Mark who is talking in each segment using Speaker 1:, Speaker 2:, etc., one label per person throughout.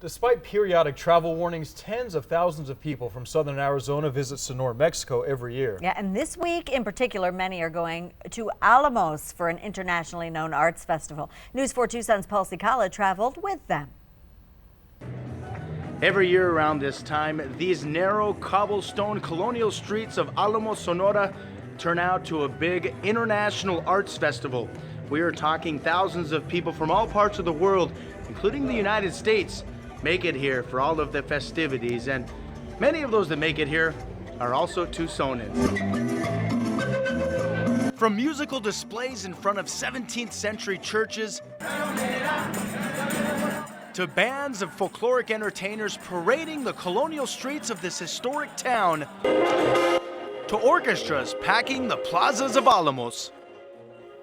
Speaker 1: Despite periodic travel warnings, tens of thousands of people from southern Arizona visit Sonora, Mexico every year.
Speaker 2: Yeah, and this week in particular, many are going to Alamos for an internationally known arts festival. News 4 Tucson's Paul Cicala traveled with them.
Speaker 3: Every year around this time, these narrow cobblestone colonial streets of Alamos, Sonora turn out to a big international arts festival. We are talking thousands of people from all parts of the world, including the United States, make it here for all of the festivities, and many of those that make it here are also Tucsonans. From musical displays in front of 17th century churches to bands of folkloric entertainers parading the colonial streets of this historic town, to orchestras packing the plazas of Alamos,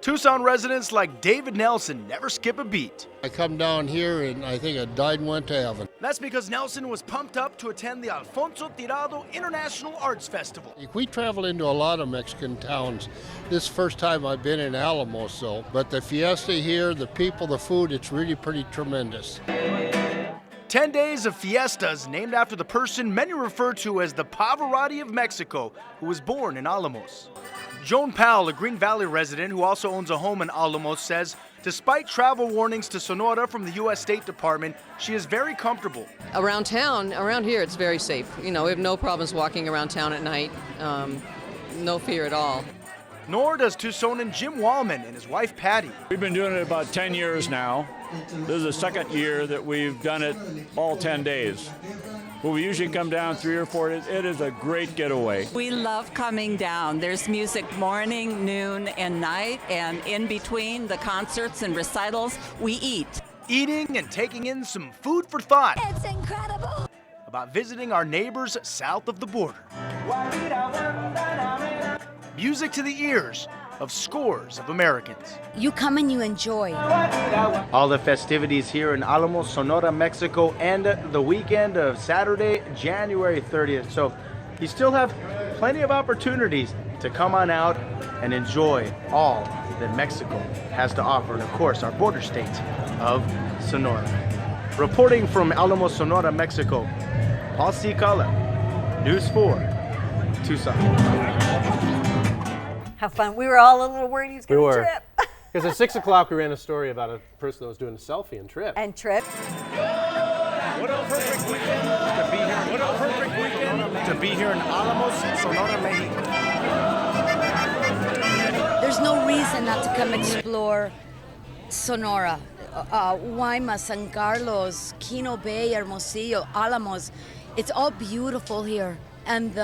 Speaker 3: Tucson residents like David Nelson never skip a beat.
Speaker 4: I come down here and I think I died and went to heaven.
Speaker 3: That's because Nelson was pumped up to attend the Alfonso Tirado International Arts Festival.
Speaker 4: We travel into a lot of Mexican towns. This is the first time I've been in Alamos, though. But the fiesta here, the people, the food, it's really pretty tremendous.
Speaker 3: 10 days of fiestas named after the person many refer to as the Pavarotti of Mexico, who was born in Alamos. Joan Powell, a Green Valley resident who also owns a home in Alamos, says despite travel warnings to Sonora from the U.S. State Department, she is very comfortable.
Speaker 5: Around town, around here, it's very safe. You know, we have no problems walking around town at night. No fear at all.
Speaker 3: Nor does Tucsonan Jim Wallman and his wife Patty.
Speaker 6: We've been doing it about 10 years now. This is the second year that we've done it all 10 days. Well, we usually come down 3 or 4 days. It is a great getaway.
Speaker 7: We love coming down. There's music morning, noon, and night, and in between the concerts and recitals, we eat.
Speaker 3: Eating and taking in some food for thought.
Speaker 8: It's incredible.
Speaker 3: About visiting our neighbors south of the border. Music to the ears of scores of Americans.
Speaker 8: You come and you enjoy.
Speaker 3: All the festivities here in Alamos, Sonora, Mexico, and the weekend of Saturday, January 30th. So you still have plenty of opportunities to come on out and enjoy all that Mexico has to offer. And of course, our border state of Sonora. Reporting from Alamos, Sonora, Mexico, Paul Cicala, News 4, Tucson.
Speaker 2: How fun. We were all a little worried he was going to trip.
Speaker 9: Because at 6 o'clock we ran a story about a person that was doing a selfie and trip.
Speaker 2: And trip.
Speaker 3: What a perfect weekend to be here. What a perfect weekend to be here in Alamos, Sonora, Mexico.
Speaker 8: There's no reason not to come explore Sonora. Guaymas, San Carlos, Quino Bay, Hermosillo, Alamos. It's all beautiful here. And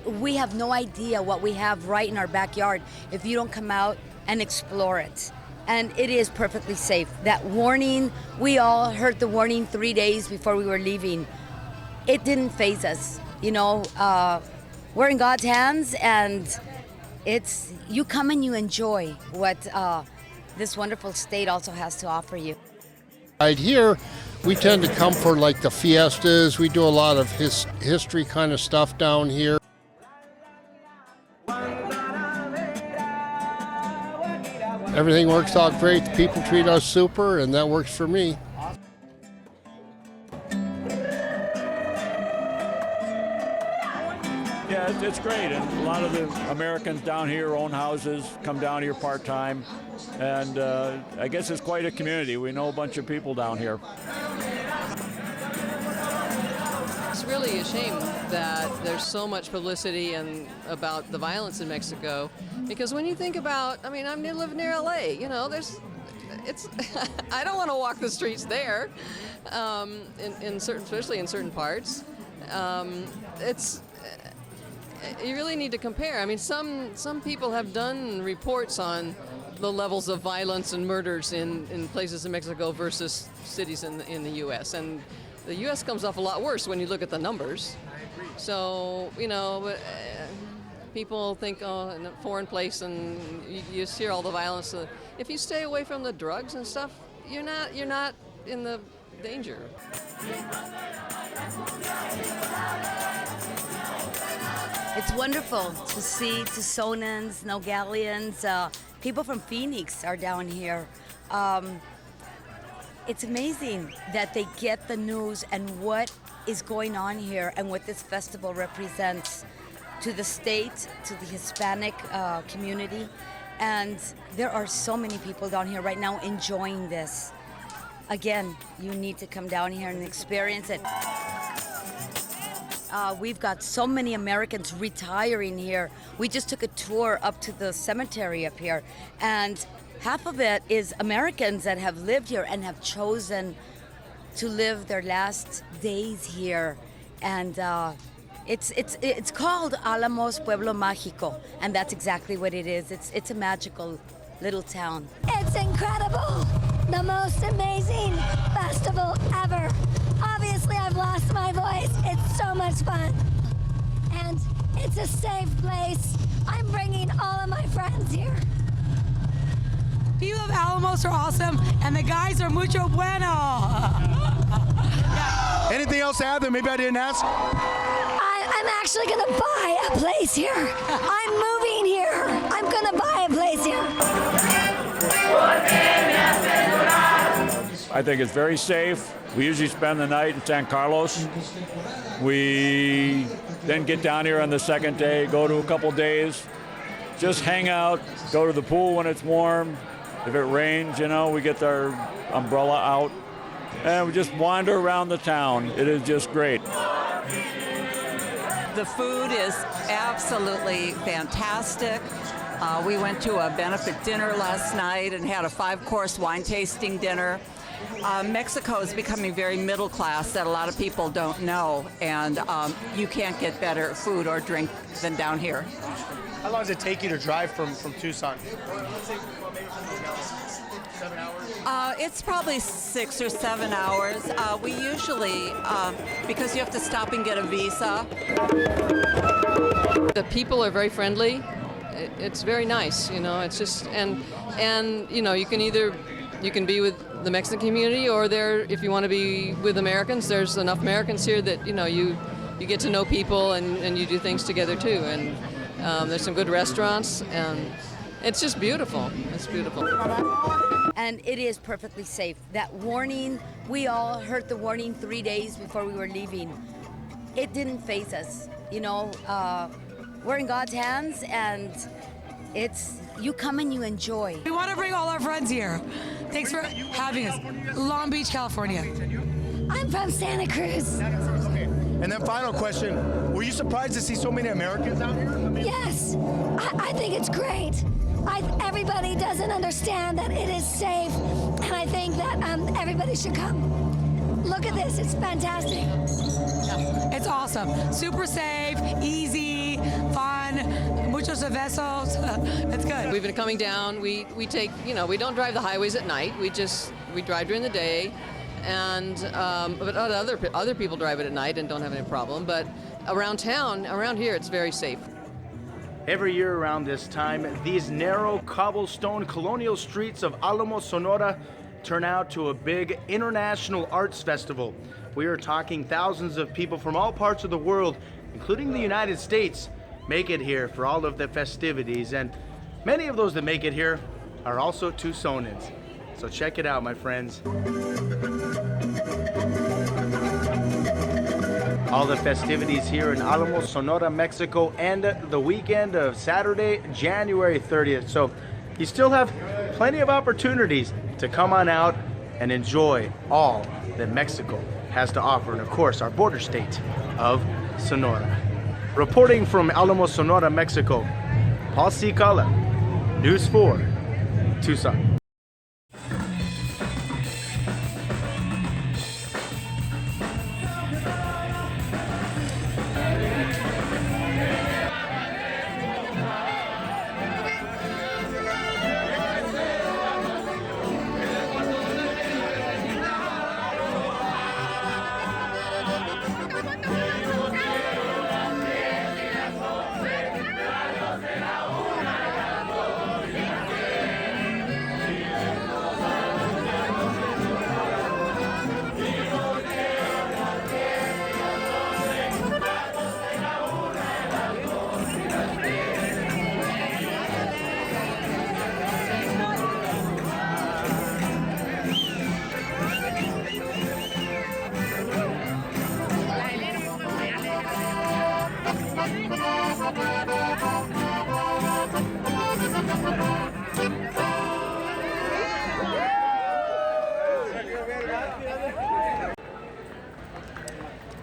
Speaker 8: we have no idea what we have right in our backyard if you don't come out and explore it. And it is perfectly safe. That warning, we all heard the warning 3 days before we were leaving. It didn't faze us. You know, we're in God's hands, and it's you come and you enjoy what this wonderful state also has to offer you.
Speaker 4: Right here, we tend to come for like the fiestas. We do a lot of history kind of stuff down here. Everything works out great. The people treat us super, and that works for me.
Speaker 6: Yeah, it's great. And a lot of the Americans down here own houses, come down here part-time. And I guess it's quite a community. We know a bunch of people down here.
Speaker 5: It's really a shame that there's so much publicity about the violence in Mexico, because when you think about, I mean, I live near LA, you know, I don't want to walk the streets there, especially in certain parts. You really need to compare. I mean, some people have done reports on the levels of violence and murders in places in Mexico versus cities in the U.S. And the U.S. comes off a lot worse when you look at the numbers. So, you know, people think, oh, in a foreign place, and you hear all the violence. If you stay away from the drugs and stuff, you're not in the danger.
Speaker 8: It's wonderful to see Tucsonans, Nogalians, people from Phoenix are down here. it's amazing that they get the news and what is going on here and what this festival represents to the state, to the Hispanic community. And there are so many people down here right now enjoying this. Again, you need to come down here and experience it. We've got so many Americans retiring here. We just took a tour up to the cemetery up here, and half of it is Americans that have lived here and have chosen to live their last days here. And it's called Alamos Pueblo Mágico, and that's exactly what it is. It's a magical little town.
Speaker 10: It's incredible. The most amazing festival ever. Obviously, I've lost my voice. It's so much fun. And it's a safe place. I'm bringing all of my friends here.
Speaker 11: People of Alamos are awesome, and the guys are mucho bueno.
Speaker 3: Anything else to add that maybe I didn't ask?
Speaker 10: I'm actually going to buy a place here. I'm moving here. I'm going to buy a place here.
Speaker 6: I think it's very safe. We usually spend the night in San Carlos. We then get down here on the second day, go to a couple days, just hang out, go to the pool when it's warm. If it rains, you know, we get our umbrella out, and we just wander around the town. It is just great.
Speaker 7: The food is absolutely fantastic. We went to a benefit dinner last night and had a 5-course wine tasting dinner. Mexico is becoming very middle class that a lot of people don't know, and you can't get better food or drink than down here.
Speaker 3: How long does it take you to drive from Tucson? 7 hours?
Speaker 7: It's probably 6 or 7 hours. We usually, because you have to stop and get a visa.
Speaker 5: The people are very friendly. It's very nice, you know. It's just and you know, you can be with the Mexican community, or if you want to be with Americans. There's enough Americans here that you know you get to know people and you do things together too. And there's some good restaurants, and it's just beautiful. It's beautiful.
Speaker 8: And it is perfectly safe. That warning, we all heard the warning 3 days before we were leaving. It didn't faze us. You know, we're in God's hands, and you come and you enjoy.
Speaker 11: We want to bring all our friends here. Thanks for having us. Long Beach, California.
Speaker 10: I'm from Santa Cruz.
Speaker 3: Okay. And then final question, were you surprised to see so many Americans out here?
Speaker 10: Yes, I think it's great. Everybody doesn't understand that it is safe, and I think that everybody should come. Look at this, it's fantastic.
Speaker 11: It's awesome. Super safe, easy, fun, muchos besos. It's good.
Speaker 5: We've been coming down. We take, you know, we don't drive the highways at night. We drive during the day, and but other people drive it at night and don't have any problem. But around here, it's very safe.
Speaker 3: Every year around this time, these narrow cobblestone colonial streets of Alamos, Sonora turn out to a big international arts festival. We are talking thousands of people from all parts of the world, including the United States, make it here for all of the festivities. And many of those that make it here are also Tucsonans. So check it out, my friends. All the festivities here in Alamos, Sonora, Mexico, and the weekend of Saturday, January 30th. So you still have plenty of opportunities to come on out and enjoy all that Mexico has to offer. And of course, our border state of Sonora. Reporting from Alamos, Sonora, Mexico, Paul Cicala, News 4, Tucson.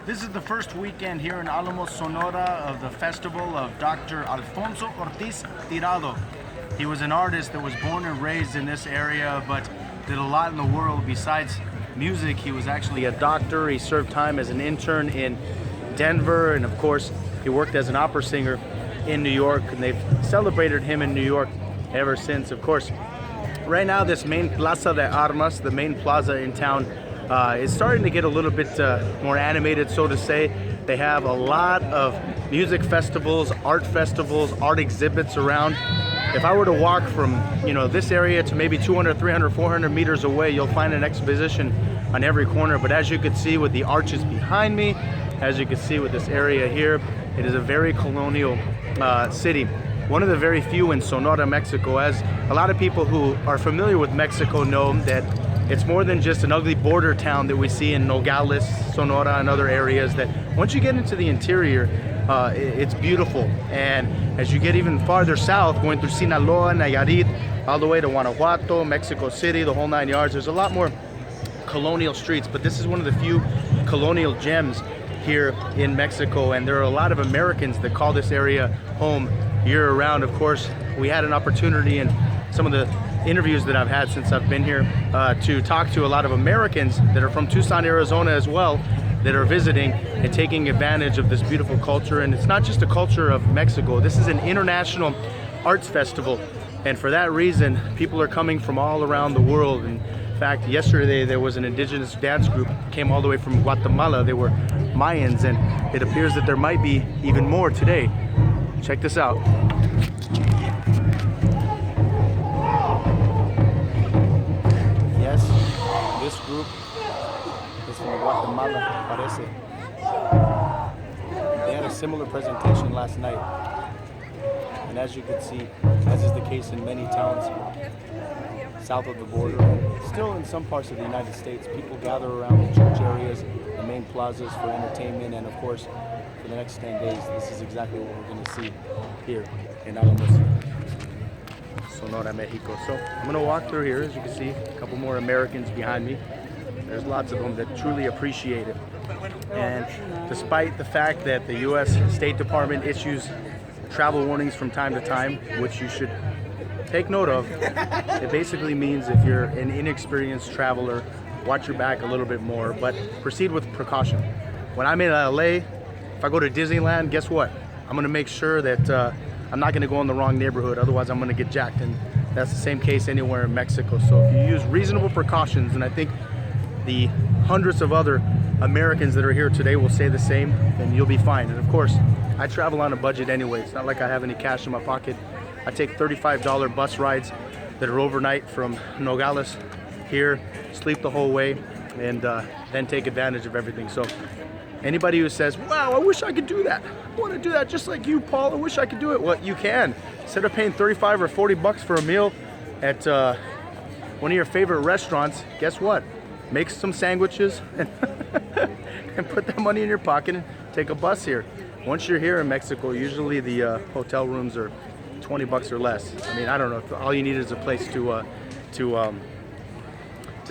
Speaker 3: This is the first weekend here in Alamos, Sonora of the festival of Dr. Alfonso Ortiz Tirado. He was an artist that was born and raised in this area, but did a lot in the world besides music. He was actually a doctor. He served time as an intern in Denver, and of course, he worked as an opera singer in New York, and they've celebrated him in New York ever since. Of course, right now this main Plaza de Armas, the main plaza in town, is starting to get a little bit more animated, so to say. They have a lot of music festivals, art exhibits around. If I were to walk from, this area to maybe 200, 300, 400 meters away, you'll find an exposition on every corner. But as you can see with the arches behind me, as you can see with this area here, it is a very colonial city. One of the very few in Sonora, Mexico. As a lot of people who are familiar with Mexico know, that it's more than just an ugly border town that we see in Nogales, Sonora, and other areas. That once you get into the interior, it's beautiful. And as you get even farther south, going through Sinaloa, Nayarit, all the way to Guanajuato, Mexico City, the whole 9 yards, there's a lot more colonial streets. But this is one of the few colonial gems here in Mexico, and there are a lot of Americans that call this area home year-round. Of course, we had an opportunity in some of the interviews that I've had since I've been here to talk to a lot of Americans that are from Tucson, Arizona as well, that are visiting and taking advantage of this beautiful culture. And it's not just a culture of Mexico. This is an international arts festival, and for that reason, people are coming from all around the world. In fact, yesterday there was an indigenous dance group came all the way from Guatemala. They were Mayans, and it appears that there might be even more today. Check this out. Yes, this group is from Guatemala, parece. They had a similar presentation last night. And as you can see, as is the case in many towns south of the border, still in some parts of the United States, people gather around the church areas, the main plazas for entertainment, and of course, for the next 10 days, this is exactly what we're going to see here in Alamos, Sonora, Mexico. So I'm going to walk through here. As you can see, a couple more Americans behind me. There's lots of them that truly appreciate it. And despite the fact that the U.S. State Department issues travel warnings from time to time, which you should take note of, it basically means if you're an inexperienced traveler, watch your back a little bit more, but proceed with precaution. When I'm in LA, if I go to Disneyland, guess what? I'm going to make sure that I'm not going to go in the wrong neighborhood, otherwise I'm going to get jacked. And that's the same case anywhere in Mexico. So if you use reasonable precautions, and I think the hundreds of other Americans that are here today will say the same, then you'll be fine. And of course, I travel on a budget anyway. It's not like I have any cash in my pocket. I take $35 bus rides that are overnight from Nogales here, sleep the whole way, and then take advantage of everything. So anybody who says, wow, I wish I could do that. I want to do that just like you, Paul. I wish I could do it. Well, you can. Instead of paying 35 or 40 bucks for a meal at one of your favorite restaurants, guess what? Make some sandwiches and put that money in your pocket and take a bus here. Once you're here in Mexico, usually the hotel rooms are 20 bucks or less. I mean, I don't know. All you need is a place to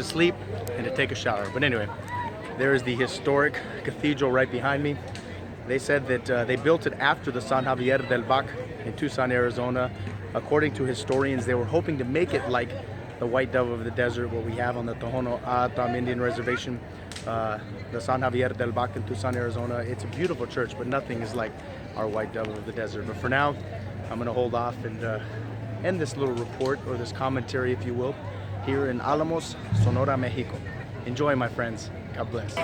Speaker 3: sleep and to take a shower. But anyway, there is the historic cathedral right behind me. They said that they built it after the San Javier del Bac in Tucson, Arizona. According to historians, they were hoping to make it like the White Dove of the Desert, what we have on the Tohono O'odham Indian Reservation, the San Javier del Bac in Tucson, Arizona. It's a beautiful church, but nothing is like our White Dove of the Desert. But for now, I'm going to hold off and end this little report, or this commentary, if you will, here in Alamos, Sonora, Mexico. Enjoy, my friends. God bless.